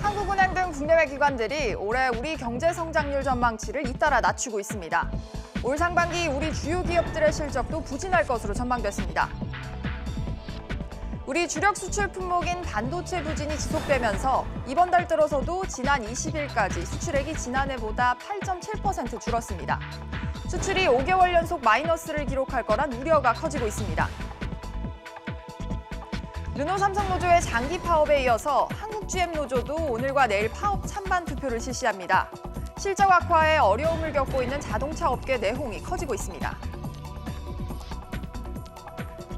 한국은행 등 국내외 기관들이 올해 우리 경제 성장률 전망치를 잇따라 낮추고 있습니다. 올 상반기 우리 주요 기업들의 실적도 부진할 것으로 전망됐습니다. 우리 주력 수출 품목인 반도체 부진이 지속되면서 이번 달 들어서도 지난 20일까지 수출액이 지난해보다 8.7% 줄었습니다. 수출이 5개월 연속 마이너스를 기록할 거란 우려가 커지고 있습니다. 르노 삼성 노조의 장기 파업에 이어서 한국 GM 노조도 오늘과 내일 파업 찬반 투표를 실시합니다. 실적 악화에 어려움을 겪고 있는 자동차 업계 내홍이 커지고 있습니다.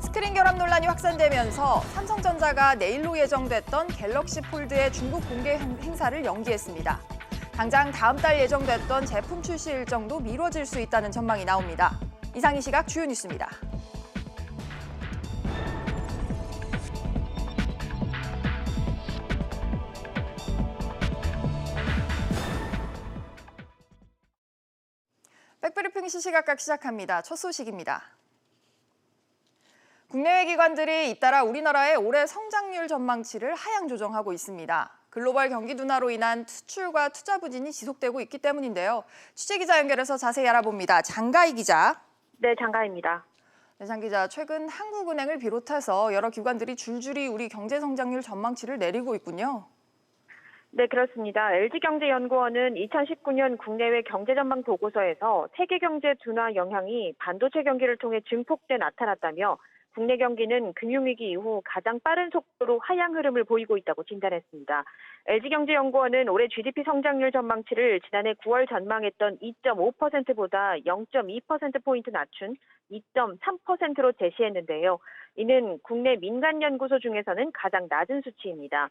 스크린 결함 논란이 확산되면서 삼성전자가 내일로 예정됐던 갤럭시 폴드의 중국 공개 행사를 연기했습니다. 당장 다음 달 예정됐던 제품 출시 일정도 미뤄질 수 있다는 전망이 나옵니다. 이상 이 시각 주요 뉴스입니다. 백브리핑 시시각각 시작합니다. 첫 소식입니다. 국내외 기관들이 잇따라 우리나라의 올해 성장률 전망치를 하향 조정하고 있습니다. 글로벌 경기 둔화로 인한 수출과 투자 부진이 지속되고 있기 때문인데요. 취재기자 연결해서 자세히 알아봅니다. 장가희 기자. 네, 장가희입니다. 네, 장 기자. 최근 한국은행을 비롯해서 여러 기관들이 줄줄이 우리 경제 성장률 전망치를 내리고 있군요. 네, 그렇습니다. LG경제연구원은 2019년 국내외 경제전망 보고서에서 세계 경제 둔화 영향이 반도체 경기를 통해 증폭돼 나타났다며 국내 경기는 금융위기 이후 가장 빠른 속도로 하향 흐름을 보이고 있다고 진단했습니다. LG경제연구원은 올해 GDP 성장률 전망치를 지난해 9월 전망했던 2.5%보다 0.2%포인트 낮춘 2.3%로 제시했는데요. 이는 국내 민간연구소 중에서는 가장 낮은 수치입니다.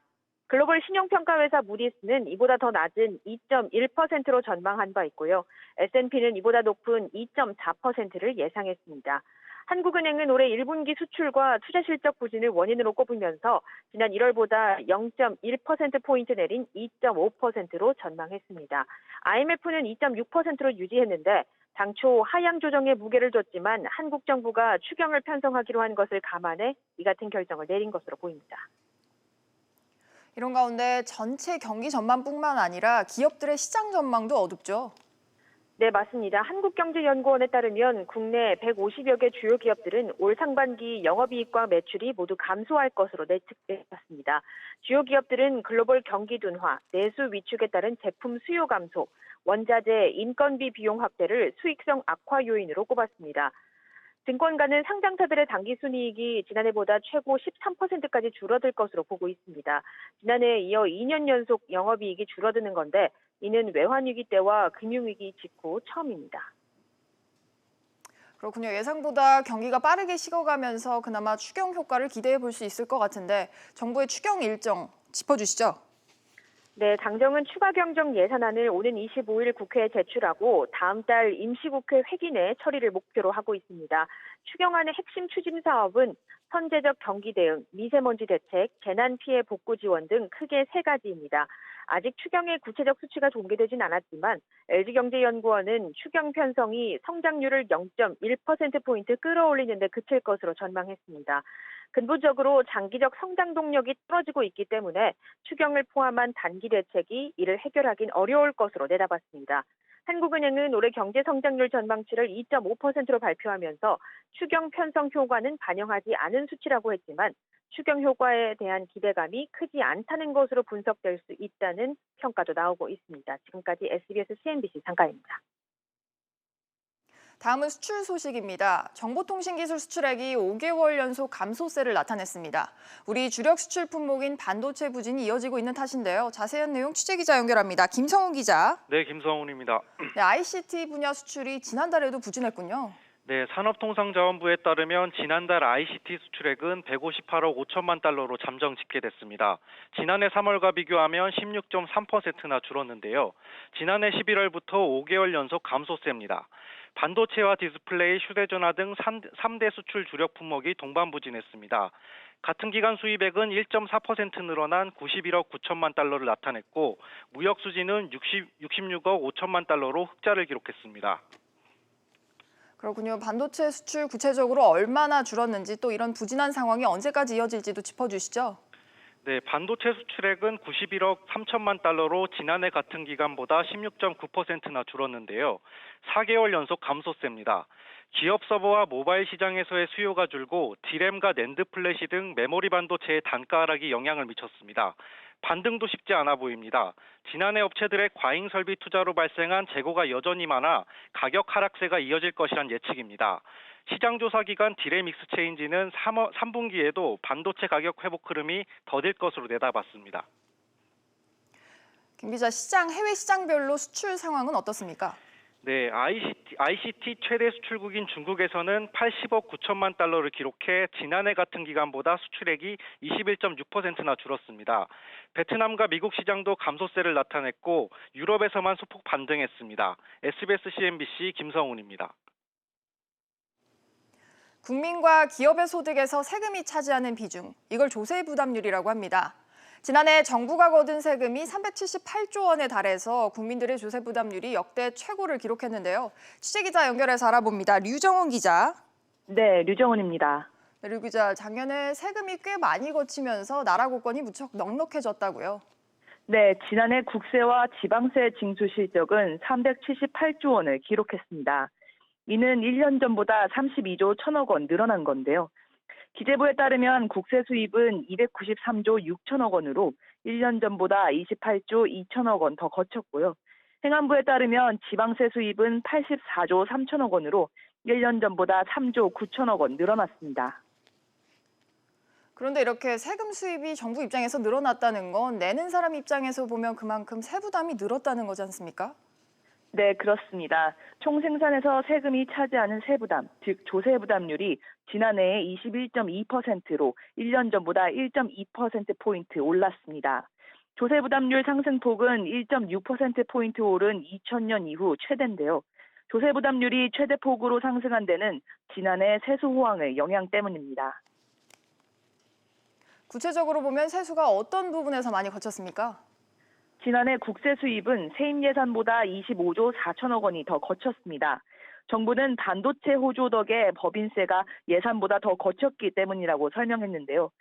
글로벌 신용평가회사 무디스는 이보다 더 낮은 2.1%로 전망한 바 있고요. S&P는 이보다 높은 2.4%를 예상했습니다. 한국은행은 올해 1분기 수출과 투자 실적 부진을 원인으로 꼽으면서 지난 1월보다 0.1%포인트 내린 2.5%로 전망했습니다. IMF는 2.6%로 유지했는데 당초 하향 조정에 무게를 뒀지만 한국 정부가 추경을 편성하기로 한 것을 감안해 이 같은 결정을 내린 것으로 보입니다. 이런 가운데 전체 경기 전망뿐만 아니라 기업들의 시장 전망도 어둡죠. 네, 맞습니다. 한국경제연구원에 따르면 국내 150여 개 주요 기업들은 올 상반기 영업이익과 매출이 모두 감소할 것으로 예측됐습니다. 주요 기업들은 글로벌 경기 둔화, 내수 위축에 따른 제품 수요 감소, 원자재, 인건비 비용 확대를 수익성 악화 요인으로 꼽았습니다. 증권가는 상장사들의 당기순이익이 지난해보다 최고 13%까지 줄어들 것으로 보고 있습니다. 지난해에 이어 2년 연속 영업이익이 줄어드는 건데 이는 외환위기 때와 금융위기 직후 처음입니다. 그렇군요. 예상보다 경기가 빠르게 식어가면서 그나마 추경 효과를 기대해 볼 수 있을 것 같은데 정부의 추경 일정 짚어주시죠. 네, 당정은 추가 경정 예산안을 오는 25일 국회에 제출하고 다음 달 임시국회 회기 내 처리를 목표로 하고 있습니다. 추경안의 핵심 추진 사업은 선제적 경기 대응, 미세먼지 대책, 재난 피해 복구 지원 등 크게 세 가지입니다. 아직 추경의 구체적 수치가 공개되진 않았지만 LG경제연구원은 추경 편성이 성장률을 0.1%포인트 끌어올리는 데 그칠 것으로 전망했습니다. 근본적으로 장기적 성장 동력이 떨어지고 있기 때문에 추경을 포함한 단기 대책이 이를 해결하긴 어려울 것으로 내다봤습니다. 한국은행은 올해 경제 성장률 전망치를 2.5%로 발표하면서 추경 편성 효과는 반영하지 않은 수치라고 했지만 추경 효과에 대한 기대감이 크지 않다는 것으로 분석될 수 있다는 평가도 나오고 있습니다. 지금까지 SBS CNBC 장가입니다. 다음은 수출 소식입니다. 정보통신기술 수출액이 5개월 연속 감소세를 나타냈습니다. 우리 주력 수출 품목인 반도체 부진이 이어지고 있는 탓인데요. 자세한 내용 취재기자 연결합니다. 김성훈 기자. 네, 김성훈입니다. 네, ICT 분야 수출이 지난달에도 부진했군요. 네, 산업통상자원부에 따르면 지난달 ICT 수출액은 158억 5천만 달러로 잠정 집계됐습니다. 지난해 3월과 비교하면 16.3%나 줄었는데요. 지난해 11월부터 5개월 연속 감소세입니다. 반도체와 디스플레이, 휴대전화 등 3대 수출 주력 품목이 동반 부진했습니다. 같은 기간 수입액은 1.4% 늘어난 91억 9천만 달러를 나타냈고 무역 수지는 66억 5천만 달러로 흑자를 기록했습니다. 그렇군요. 반도체 수출 구체적으로 얼마나 줄었는지 또 이런 부진한 상황이 언제까지 이어질지도 짚어주시죠. 네, 반도체 수출액은 91억 3천만 달러로 지난해 같은 기간보다 16.9%나 줄었는데요. 4개월 연속 감소세입니다. 기업 서버와 모바일 시장에서의 수요가 줄고 디램과 낸드 플래시 등 메모리 반도체의 단가 하락이 영향을 미쳤습니다. 반등도 쉽지 않아 보입니다. 지난해 업체들의 과잉 설비 투자로 발생한 재고가 여전히 많아 가격 하락세가 이어질 것이란 예측입니다. 시장조사 기관 디램 익스체인지는 3분기에도 반도체 가격 회복 흐름이 더딜 것으로 내다봤습니다. 김 기자, 해외 시장별로 수출 상황은 어떻습니까? 네, ICT 최대 수출국인 중국에서는 80억 9천만 달러를 기록해 지난해 같은 기간보다 수출액이 21.6%나 줄었습니다. 베트남과 미국 시장도 감소세를 나타냈고 유럽에서만 소폭 반등했습니다. SBS CNBC 김성훈입니다. 국민과 기업의 소득에서 세금이 차지하는 비중, 이걸 조세 부담률이라고 합니다. 지난해 정부가 거둔 세금이 378조 원에 달해서 국민들의 조세 부담률이 역대 최고를 기록했는데요. 취재기자 연결해서 알아봅니다. 류정훈 기자. 네, 류정훈입니다. 네, 류 기자, 작년에 세금이 꽤 많이 거치면서 나라 국권이 무척 넉넉해졌다고요. 네, 지난해 국세와 지방세 징수 실적은 378조 원을 기록했습니다. 이는 1년 전보다 32조 1천억 원 늘어난 건데요. 기재부에 따르면 국세 수입은 293조 6천억 원으로 1년 전보다 28조 2천억 원 더 거쳤고요. 행안부에 따르면 지방세 수입은 84조 3천억 원으로 1년 전보다 3조 9천억 원 늘어났습니다. 그런데 이렇게 세금 수입이 정부 입장에서 늘어났다는 건 내는 사람 입장에서 보면 그만큼 세부담이 늘었다는 거지 않습니까? 네, 그렇습니다. 총생산에서 세금이 차지하는 세부담, 즉 조세부담률이 지난해에 21.2%로 1년 전보다 1.2%포인트 올랐습니다. 조세부담률 상승폭은 1.6%포인트 오른 2000년 이후 최대인데요. 조세부담률이 최대폭으로 상승한 데는 지난해 세수 호황의 영향 때문입니다. 구체적으로 보면 세수가 어떤 부분에서 많이 거쳤습니까? 지난해 국세 수입은 세입 예산보다 25조 4천억 원이 더 거쳤습니다. 정부는 반도체 호조 덕에 법인세가 예산보다 더 거쳤기 때문이라고 설명했는데요.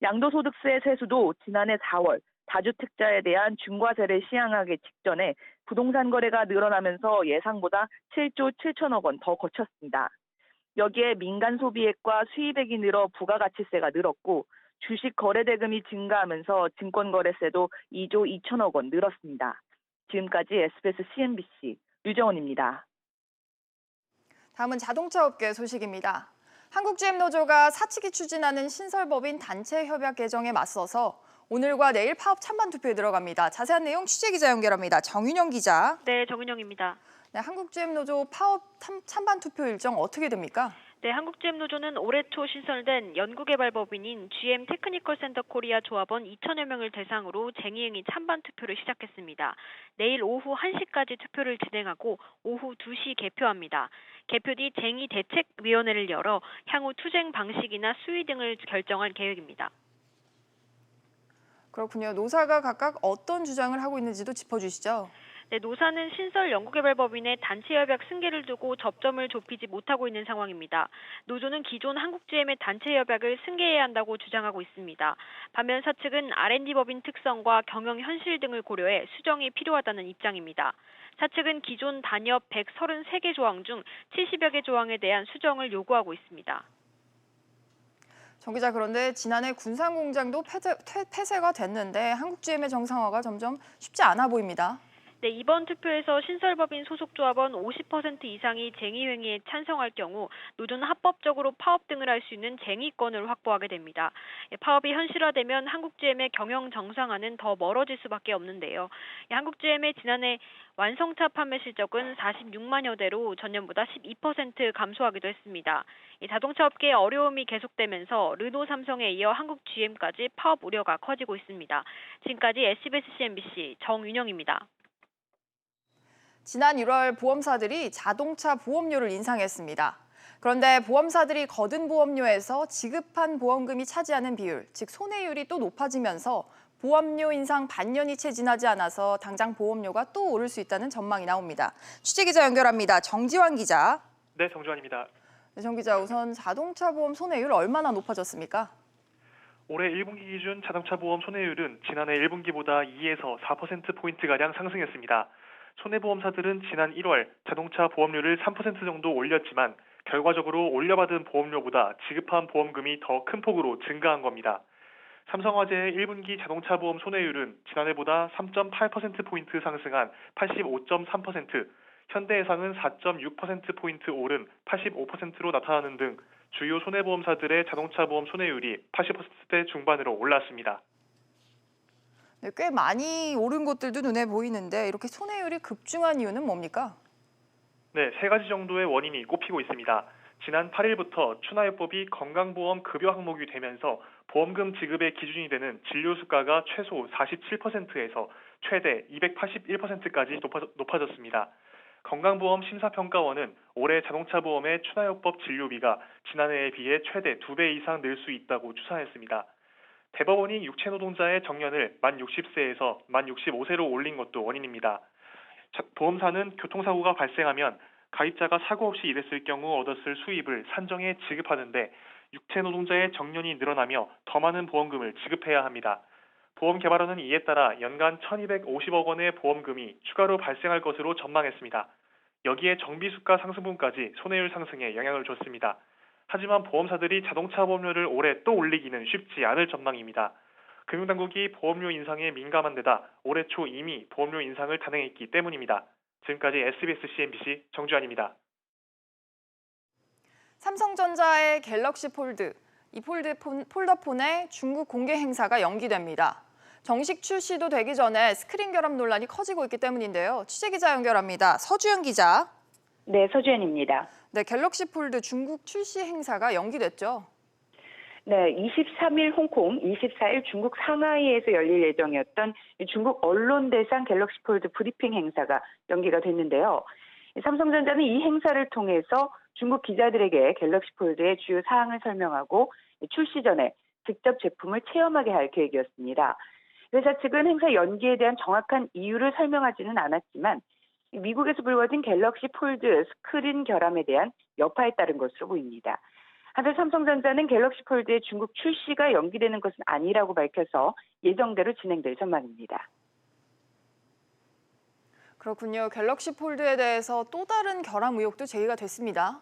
양도소득세 세수도 지난해 4월 다주택자에 대한 중과세를 시행하기 직전에 부동산 거래가 늘어나면서 예상보다 7조 7천억 원 더 거쳤습니다. 여기에 민간 소비액과 수입액이 늘어 부가가치세가 늘었고 주식 거래 대금이 증가하면서 증권거래세도 2조 2천억 원 늘었습니다. 지금까지 SBS CNBC 류정원입니다. 다음은 자동차 업계 소식입니다. 한국GM노조가 사측이 추진하는 신설법인 단체 협약 개정에 맞서서 오늘과 내일 파업 찬반 투표에 들어갑니다. 자세한 내용 취재기자 연결합니다. 정윤영 기자. 네, 정은영입니다. 네, 한국GM노조 파업 찬반 투표 일정 어떻게 됩니까? 네, 한국GM노조는 올해 초 신설된 연구개발법인인 GM 테크니컬 센터 코리아 조합원 2천여 명을 대상으로 쟁의행위 찬반 투표를 시작했습니다. 내일 오후 1시까지 투표를 진행하고 오후 2시 개표합니다. 개표 뒤 쟁의 대책위원회를 열어 향후 투쟁 방식이나 수위 등을 결정할 계획입니다. 그렇군요. 노사가 각각 어떤 주장을 하고 있는지도 짚어주시죠. 네, 노사는 신설 연구개발법인의 단체 협약 승계를 두고 접점을 좁히지 못하고 있는 상황입니다. 노조는 기존 한국GM의 단체 협약을 승계해야 한다고 주장하고 있습니다. 반면 사측은 R&D 법인 특성과 경영 현실 등을 고려해 수정이 필요하다는 입장입니다. 사측은 기존 단협 133개 조항 중 70여 개 조항에 대한 수정을 요구하고 있습니다. 정 기자, 그런데 지난해 군산공장도 폐쇄가 됐는데 한국GM의 정상화가 점점 쉽지 않아 보입니다. 네, 이번 투표에서 신설법인 소속 조합원 50% 이상이 쟁의행위에 찬성할 경우 노조는 합법적으로 파업 등을 할 수 있는 쟁의권을 확보하게 됩니다. 파업이 현실화되면 한국GM의 경영 정상화는 더 멀어질 수밖에 없는데요. 한국GM의 지난해 완성차 판매 실적은 46만여 대로 전년보다 12% 감소하기도 했습니다. 자동차 업계의 어려움이 계속되면서 르노, 삼성에 이어 한국GM까지 파업 우려가 커지고 있습니다. 지금까지 SBS CNBC 정윤영입니다. 지난 1월 보험사들이 자동차 보험료를 인상했습니다. 그런데 보험사들이 거둔 보험료에서 지급한 보험금이 차지하는 비율, 즉 손해율이 또 높아지면서 보험료 인상 반년이 채 지나지 않아서 당장 보험료가 또 오를 수 있다는 전망이 나옵니다. 취재기자 연결합니다. 정지환 기자. 네, 정지환입니다. 네, 정 기자, 우선 자동차 보험 손해율 얼마나 높아졌습니까? 올해 1분기 기준 자동차 보험 손해율은 지난해 1분기보다 2에서 4%포인트가량 상승했습니다. 손해보험사들은 지난 1월 자동차 보험료를 3% 정도 올렸지만 결과적으로 올려받은 보험료보다 지급한 보험금이 더 큰 폭으로 증가한 겁니다. 삼성화재의 1분기 자동차 보험 손해율은 지난해보다 3.8%포인트 상승한 85.3%, 현대해상은 4.6%포인트 오른 85%로 나타나는 등 주요 손해보험사들의 자동차 보험 손해율이 80% 중반으로 올랐습니다. 네, 꽤 많이 오른 곳들도 눈에 보이는데 이렇게 손해율이 급증한 이유는 뭡니까? 네, 세 가지 정도의 원인이 꼽히고 있습니다. 지난 8일부터 추나요법이 건강보험 급여 항목이 되면서 보험금 지급의 기준이 되는 진료수가가 최소 47%에서 최대 281%까지 높아졌습니다. 건강보험 심사평가원은 올해 자동차 보험의 추나요법 진료비가 지난해에 비해 최대 2배 이상 늘 수 있다고 추산했습니다. 대법원이 육체노동자의 정년을 만 60세에서 만 65세로 올린 것도 원인입니다. 보험사는 교통사고가 발생하면 가입자가 사고 없이 일했을 경우 얻었을 수입을 산정해 지급하는데 육체노동자의 정년이 늘어나며 더 많은 보험금을 지급해야 합니다. 보험개발원은 이에 따라 연간 1,250억 원의 보험금이 추가로 발생할 것으로 전망했습니다. 여기에 정비수가 상승분까지 손해율 상승에 영향을 줬습니다. 하지만 보험사들이 자동차 보험료를 올해 또 올리기는 쉽지 않을 전망입니다. 금융당국이 보험료 인상에 민감한 데다 올해 초 이미 보험료 인상을 단행했기 때문입니다. 지금까지 SBS CNBC 정주환입니다. 삼성전자의 갤럭시 폴드, 이 폴더폰의 중국 공개 행사가 연기됩니다. 정식 출시도 되기 전에 스크린 결함 논란이 커지고 있기 때문인데요. 취재기자 연결합니다. 서주영 기자. 네, 서주연입니다. 네, 갤럭시 폴드 중국 출시 행사가 연기됐죠. 네, 23일 홍콩, 24일 중국 상하이에서 열릴 예정이었던 중국 언론 대상 갤럭시 폴드 브리핑 행사가 연기가 됐는데요. 삼성전자는 이 행사를 통해서 중국 기자들에게 갤럭시 폴드의 주요 사항을 설명하고 출시 전에 직접 제품을 체험하게 할 계획이었습니다. 회사 측은 행사 연기에 대한 정확한 이유를 설명하지는 않았지만 미국에서 불거진 갤럭시 폴드 스크린 결함에 대한 여파에 따른 것으로 보입니다. 한편 삼성전자는 갤럭시 폴드의 중국 출시가 연기되는 것은 아니라고 밝혀서 예정대로 진행될 전망입니다. 그렇군요. 갤럭시 폴드에 대해서 또 다른 결함 의혹도 제기가 됐습니다.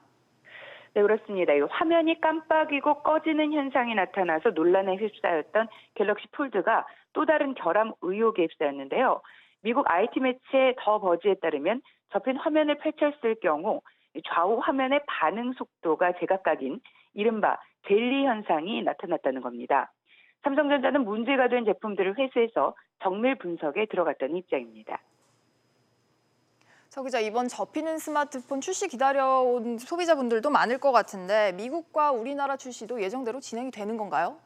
네, 그렇습니다. 이 화면이 깜빡이고 꺼지는 현상이 나타나서 논란에 휩싸였던 갤럭시 폴드가 또 다른 결함 의혹에 휩싸였는데요. 미국 IT 매체 더 버즈에 따르면 접힌 화면을 펼쳤을 경우 좌우 화면의 반응 속도가 제각각인 이른바 젤리 현상이 나타났다는 겁니다. 삼성전자는 문제가 된 제품들을 회수해서 정밀 분석에 들어갔다는 입장입니다. 서 기자, 이번 접히는 스마트폰 출시 기다려온 소비자분들도 많을 것 같은데 미국과 우리나라 출시도 예정대로 진행이 되는 건가요?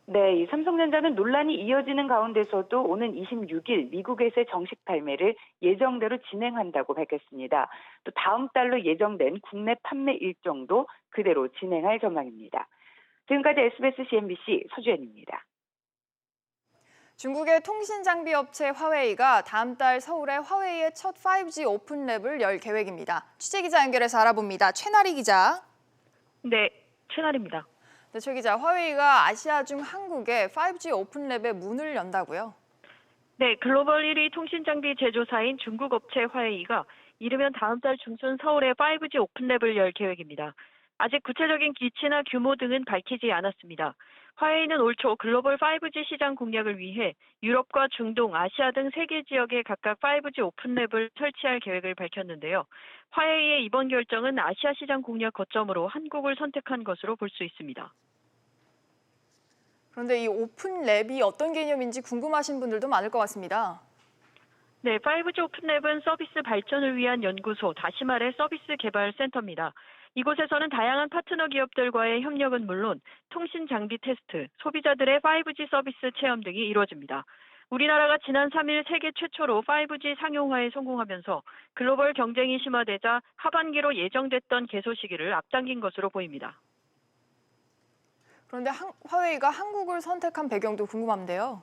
네, 이 삼성전자는 논란이 이어지는 가운데서도 오는 26일 미국에서의 정식 발매를 예정대로 진행한다고 밝혔습니다. 또 다음 달로 예정된 국내 판매 일정도 그대로 진행할 전망입니다. 지금까지 SBS CNBC 서주연입니다. 중국의 통신 장비 업체 화웨이가 다음 달 서울에 화웨이의 첫 5G 오픈랩을 열 계획입니다. 취재기자 연결해서 알아봅니다. 최나리 기자. 네, 최나리입니다. 네, 최 기자, 화웨이가 아시아 중 한국에 5G 오픈랩의 문을 연다고요? 네, 글로벌 1위 통신 장비 제조사인 중국 업체 화웨이가 이르면 다음 달 중순 서울에 5G 오픈랩을 열 계획입니다. 아직 구체적인 기치나 규모 등은 밝히지 않았습니다. 화웨이는 올 초 글로벌 5G 시장 공략을 위해 유럽과 중동, 아시아 등 3개 지역에 각각 5G 오픈랩을 설치할 계획을 밝혔는데요. 화웨이의 이번 결정은 아시아 시장 공략 거점으로 한국을 선택한 것으로 볼 수 있습니다. 그런데 이 오픈랩이 어떤 개념인지 궁금하신 분들도 많을 것 같습니다. 네, 5G 오픈랩은 서비스 발전을 위한 연구소, 다시 말해 서비스 개발 센터입니다. 이곳에서는 다양한 파트너 기업들과의 협력은 물론 통신 장비 테스트, 소비자들의 5G 서비스 체험 등이 이루어집니다. 우리나라가 지난 3일 세계 최초로 5G 상용화에 성공하면서 글로벌 경쟁이 심화되자 하반기로 예정됐던 개소 시기를 앞당긴 것으로 보입니다. 그런데 화웨이가 한국을 선택한 배경도 궁금한데요.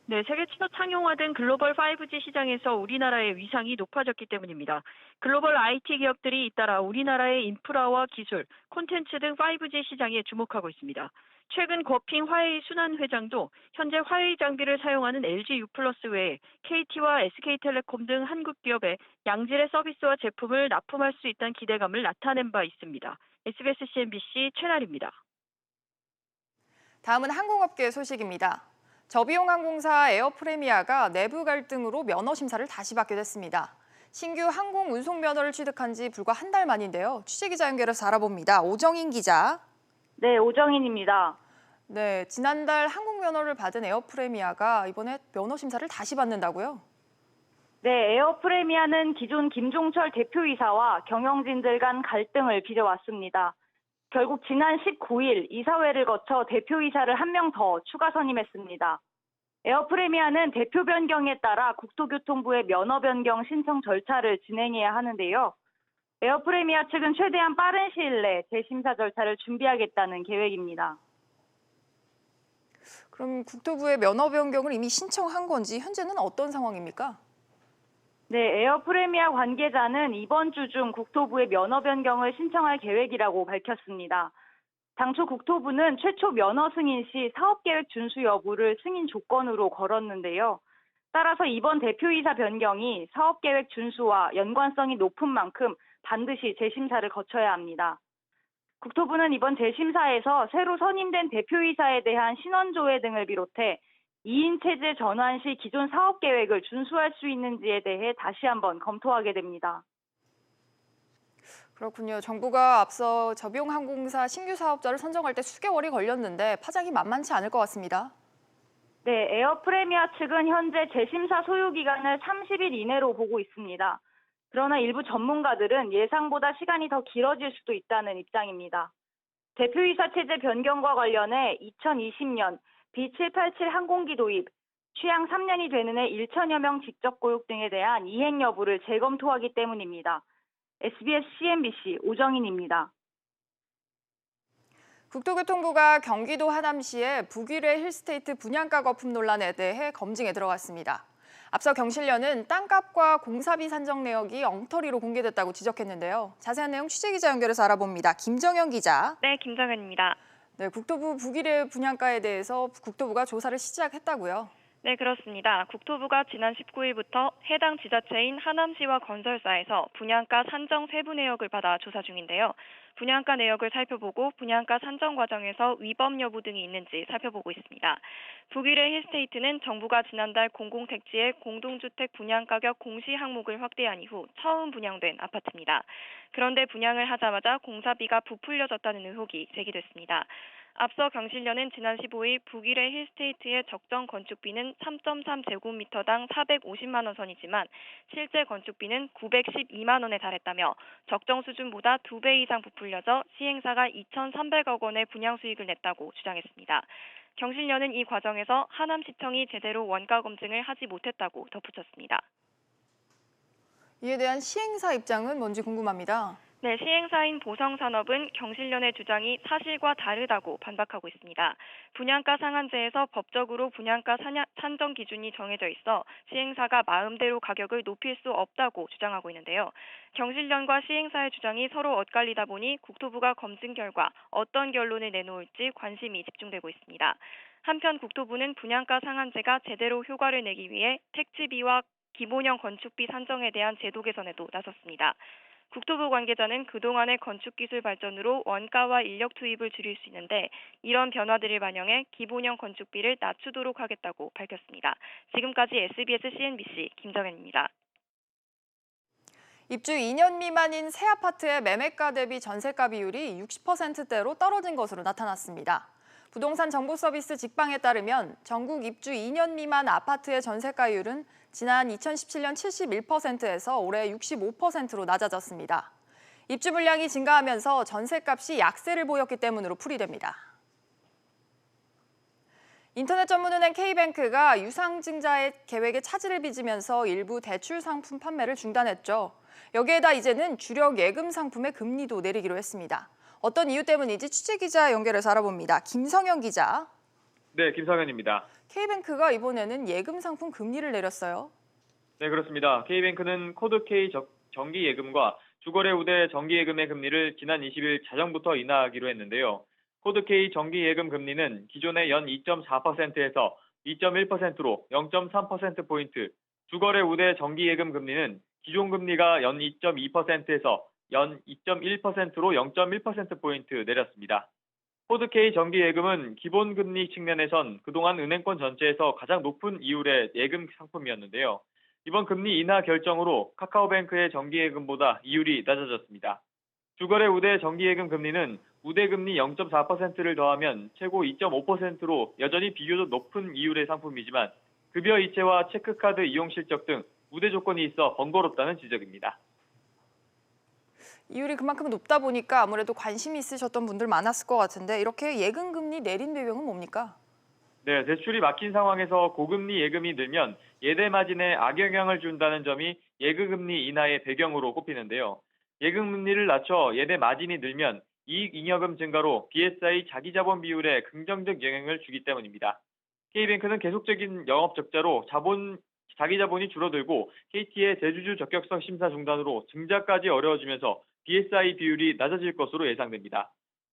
네, 세계 첫 상용화된 글로벌 5G 시장에서 우리나라의 위상이 높아졌기 때문입니다. 글로벌 IT 기업들이 잇따라 우리나라의 인프라와 기술, 콘텐츠 등 5G 시장에 주목하고 있습니다. 최근 거핑 화웨이 순환 회장도 현재 화웨이 장비를 사용하는 LG U+ 외에 KT와 SK텔레콤 등 한국 기업에 양질의 서비스와 제품을 납품할 수 있다는 기대감을 나타낸 바 있습니다. SBS CNBC 최나리입니다. 다음은 항공업계 소식입니다. 저비용항공사 에어프레미아가 내부 갈등으로 면허 심사를 다시 받게 됐습니다. 신규 항공 운송 면허를 취득한 지 불과 한 달 만인데요. 취재기자 연결해서 알아봅니다. 오정인 기자. 네, 오정인입니다. 네, 지난달 항공 면허를 받은 에어프레미아가 이번에 면허 심사를 다시 받는다고요? 네, 에어프레미아는 기존 김종철 대표이사와 경영진들 간 갈등을 빚어왔습니다. 결국 지난 19일 이사회를 거쳐 대표이사를 한 명 더 추가 선임했습니다. 에어프레미아는 대표 변경에 따라 국토교통부의 면허 변경 신청 절차를 진행해야 하는데요. 에어프레미아 측은 최대한 빠른 시일 내 재심사 절차를 준비하겠다는 계획입니다. 그럼 국토부의 면허 변경을 이미 신청한 건지 현재는 어떤 상황입니까? 네, 에어프레미아 관계자는 이번 주 중 국토부의 면허 변경을 신청할 계획이라고 밝혔습니다. 당초 국토부는 최초 면허 승인 시 사업계획 준수 여부를 승인 조건으로 걸었는데요. 따라서 이번 대표이사 변경이 사업계획 준수와 연관성이 높은 만큼 반드시 재심사를 거쳐야 합니다. 국토부는 이번 재심사에서 새로 선임된 대표이사에 대한 신원조회 등을 비롯해 2인 체제 전환 시 기존 사업계획을 준수할 수 있는지에 대해 다시 한번 검토하게 됩니다. 그렇군요. 정부가 앞서 저비용항공사 신규 사업자를 선정할 때 수개월이 걸렸는데 파장이 만만치 않을 것 같습니다. 네, 에어프레미아 측은 현재 재심사 소요 기간을 30일 이내로 보고 있습니다. 그러나 일부 전문가들은 예상보다 시간이 더 길어질 수도 있다는 입장입니다. 대표이사 체제 변경과 관련해 2020년 B787 항공기 도입, 취양 3년이 되는 해 1천여 명 직접 고용 등에 대한 이행 여부를 재검토하기 때문입니다. SBS CNBC 오정인입니다. 국토교통부가 경기도 하남시의 북일의 힐스테이트 분양가 거품 논란에 대해 검증에 들어갔습니다. 앞서 경실련은 땅값과 공사비 산정 내역이 엉터리로 공개됐다고 지적했는데요. 자세한 내용 취재기자 연결해서 알아봅니다. 김정현 기자. 네, 김정현입니다. 네, 국토부 북일의 분양가에 대해서 국토부가 조사를 시작했다고요. 네, 그렇습니다. 국토부가 지난 19일부터 해당 지자체인 하남시와 건설사에서 분양가 산정 세부 내역을 받아 조사 중인데요. 분양가 내역을 살펴보고 분양가 산정 과정에서 위법 여부 등이 있는지 살펴보고 있습니다. 북일의 힐스테이트는 정부가 지난달 공공택지의 공동주택 분양가격 공시 항목을 확대한 이후 처음 분양된 아파트입니다. 그런데 분양을 하자마자 공사비가 부풀려졌다는 의혹이 제기됐습니다. 앞서 경실련은 지난 15일 북일의 힐스테이트의 적정 건축비는 3.3제곱미터당 450만 원 선이지만 실제 건축비는 912만 원에 달했다며 적정 수준보다 2배 이상 부풀려져 시행사가 2,300억 원의 분양 수익을 냈다고 주장했습니다. 경실련은 이 과정에서 하남시청이 제대로 원가 검증을 하지 못했다고 덧붙였습니다. 이에 대한 시행사 입장은 뭔지 궁금합니다. 네, 시행사인 보성산업은 경실련의 주장이 사실과 다르다고 반박하고 있습니다. 분양가 상한제에서 법적으로 분양가 산정 기준이 정해져 있어 시행사가 마음대로 가격을 높일 수 없다고 주장하고 있는데요. 경실련과 시행사의 주장이 서로 엇갈리다 보니 국토부가 검증 결과 어떤 결론을 내놓을지 관심이 집중되고 있습니다. 한편 국토부는 분양가 상한제가 제대로 효과를 내기 위해 택지비와 기본형 건축비 산정에 대한 제도 개선에도 나섰습니다. 국토부 관계자는 그동안의 건축기술 발전으로 원가와 인력 투입을 줄일 수 있는데 이런 변화들을 반영해 기본형 건축비를 낮추도록 하겠다고 밝혔습니다. 지금까지 SBS CNBC 김정현입니다. 입주 2년 미만인 새 아파트의 매매가 대비 전세가 비율이 60%대로 떨어진 것으로 나타났습니다. 부동산 정보 서비스 직방에 따르면 전국 입주 2년 미만 아파트의 전세가율은 지난 2017년 71%에서 올해 65%로 낮아졌습니다. 입주 물량이 증가하면서 전세값이 약세를 보였기 때문으로 풀이됩니다. 인터넷 전문은행 K뱅크가 유상증자의 계획에 차질을 빚으면서 일부 대출 상품 판매를 중단했죠. 여기에다 이제는 주력 예금 상품의 금리도 내리기로 했습니다. 어떤 이유 때문인지 취재기자 연결해서 알아봅니다. 김성현 기자. 네, 김성현입니다. K뱅크가 이번에는 예금 상품 금리를 내렸어요. 네, 그렇습니다. K뱅크는 코드 K 정기예금과 주거래 우대 정기예금의 금리를 지난 20일 자정부터 인하하기로 했는데요. 코드K 정기예금 금리는 기존의 연 2.4%에서 2.1%로 0.3%포인트, 주거래 우대 정기예금 금리는 기존 금리가 연 2.2%에서 연 2.1%로 0.1%포인트 내렸습니다. 코드K 정기예금은 기본금리 측면에선 그동안 은행권 전체에서 가장 높은 이율의 예금 상품이었는데요. 이번 금리 인하 결정으로 카카오뱅크의 정기예금보다 이율이 낮아졌습니다. 주거래 우대 정기예금 금리는 우대금리 0.4%를 더하면 최고 2.5%로 여전히 비교적 높은 이율의 상품이지만 급여 이체와 체크카드 이용 실적 등 우대 조건이 있어 번거롭다는 지적입니다. 이율이 그만큼 높다 보니까 아무래도 관심이 있으셨던 분들 많았을 것 같은데 이렇게 예금 금리 내린 배경은 뭡니까? 네, 대출이 막힌 상황에서 고금리 예금이 늘면 예대 마진에 악영향을 준다는 점이 예금금리 인하의 배경으로 꼽히는데요. 예금금리를 낮춰 예대 마진이 늘면 이익 잉여금 증가로 BSI 자기자본 비율에 긍정적 영향을 주기 때문입니다. K뱅크는 계속적인 영업 적자로 자기자본이 줄어들고 KT의 대주주 적격성 심사 중단으로 증자까지 어려워지면서 BSI 비율이 낮아질 것으로 예상됩니다.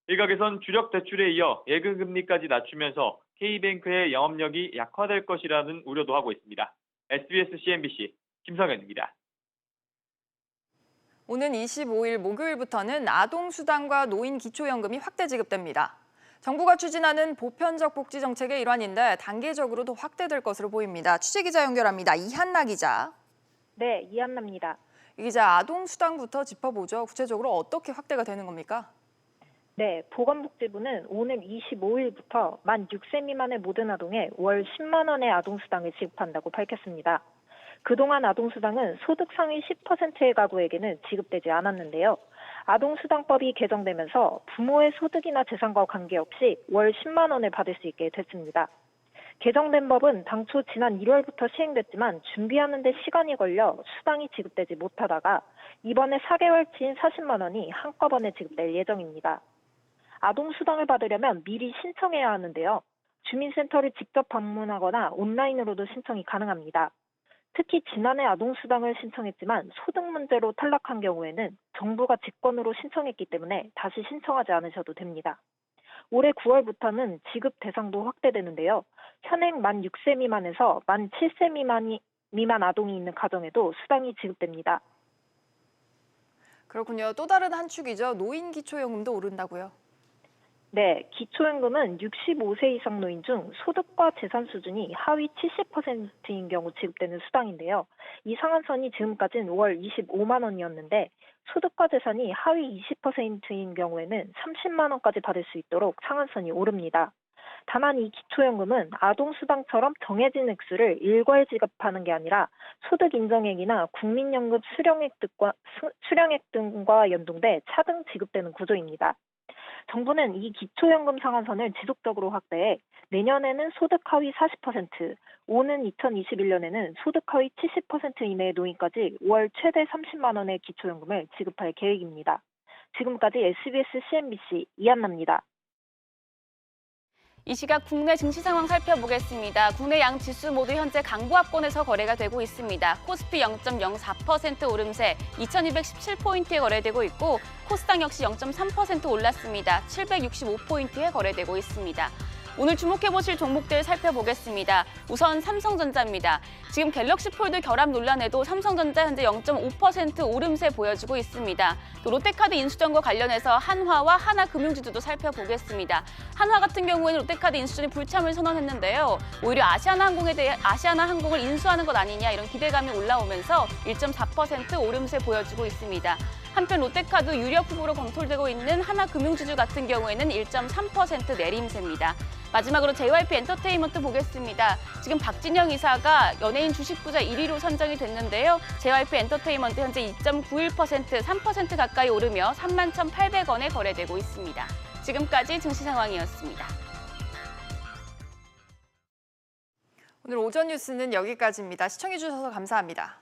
일각에선 주력 대출에 이어 예금금리까지 낮추면서 K뱅크의 영업력이 약화될 것이라는 우려도 하고 있습니다. SBS CNBC 김성현입니다. 오는 25일 목요일부터는 아동수당과 노인기초연금이 확대 지급됩니다. 정부가 추진하는 보편적 복지 정책의 일환인데 단계적으로도 확대될 것으로 보입니다. 취재기자 연결합니다. 이한나 기자. 네, 이한나입니다. 이 기자, 아동수당부터 짚어보죠. 구체적으로 어떻게 확대가 되는 겁니까? 네, 보건복지부는 오는 25일부터 만 6세 미만의 모든 아동에 월 10만 원의 아동수당을 지급한다고 밝혔습니다. 그동안 아동수당은 소득 상위 10%의 가구에게는 지급되지 않았는데요. 아동수당법이 개정되면서 부모의 소득이나 재산과 관계없이 월 10만 원을 받을 수 있게 됐습니다. 개정된 법은 당초 지난 1월부터 시행됐지만 준비하는 데 시간이 걸려 수당이 지급되지 못하다가 이번에 4개월치인 40만 원이 한꺼번에 지급될 예정입니다. 아동수당을 받으려면 미리 신청해야 하는데요. 주민센터를 직접 방문하거나 온라인으로도 신청이 가능합니다. 특히 지난해 아동수당을 신청했지만 소득 문제로 탈락한 경우에는 정부가 직권으로 신청했기 때문에 다시 신청하지 않으셔도 됩니다. 올해 9월부터는 지급 대상도 확대되는데요. 현행 만 6세 미만에서 만 7세 미만 아동이 있는 가정에도 수당이 지급됩니다. 그렇군요. 또 다른 한 축이죠. 노인기초연금도 오른다고요? 네, 기초연금은 65세 이상 노인 중 소득과 재산 수준이 하위 70%인 경우 지급되는 수당인데요. 이 상한선이 지금까지는 월 25만 원이었는데 소득과 재산이 하위 20%인 경우에는 30만 원까지 받을 수 있도록 상한선이 오릅니다. 다만 이 기초연금은 아동수당처럼 정해진 액수를 일괄 지급하는 게 아니라 소득 인정액이나 국민연금 수령액 등과 연동돼 차등 지급되는 구조입니다. 정부는 이 기초연금 상한선을 지속적으로 확대해 내년에는 소득 하위 40%, 오는 2021년에는 소득 하위 70% 이내의 노인까지 월 최대 30만 원의 기초연금을 지급할 계획입니다. 지금까지 SBS CNBC 이한나입니다. 이 시각 국내 증시 상황 살펴보겠습니다. 국내 양 지수 모두 현재 강보합권에서 거래가 되고 있습니다. 코스피 0.04% 오름세 2217포인트에 거래되고 있고 코스닥 역시 0.3% 올랐습니다. 765포인트에 거래되고 있습니다. 오늘 주목해보실 종목들 살펴보겠습니다. 우선 삼성전자입니다. 지금 갤럭시 폴드 결합 논란에도 삼성전자 현재 0.5% 오름세 보여주고 있습니다. 또 롯데카드 인수전과 관련해서 한화와 하나금융지주도 살펴보겠습니다. 한화 같은 경우에는 롯데카드 인수전에 불참을 선언했는데요. 오히려 아시아나항공을 인수하는 것 아니냐 이런 기대감이 올라오면서 1.4% 오름세 보여주고 있습니다. 한편 롯데카드 유력 후보로 검토되고 있는 하나금융지주 같은 경우에는 1.3% 내림세입니다. 마지막으로 JYP 엔터테인먼트 보겠습니다. 지금 박진영 이사가 연예인 주식부자 1위로 선정이 됐는데요. JYP 엔터테인먼트 현재 2.91%, 3% 가까이 오르며 31,800원에 거래되고 있습니다. 지금까지 증시 상황이었습니다. 오늘 오전 뉴스는 여기까지입니다. 시청해주셔서 감사합니다.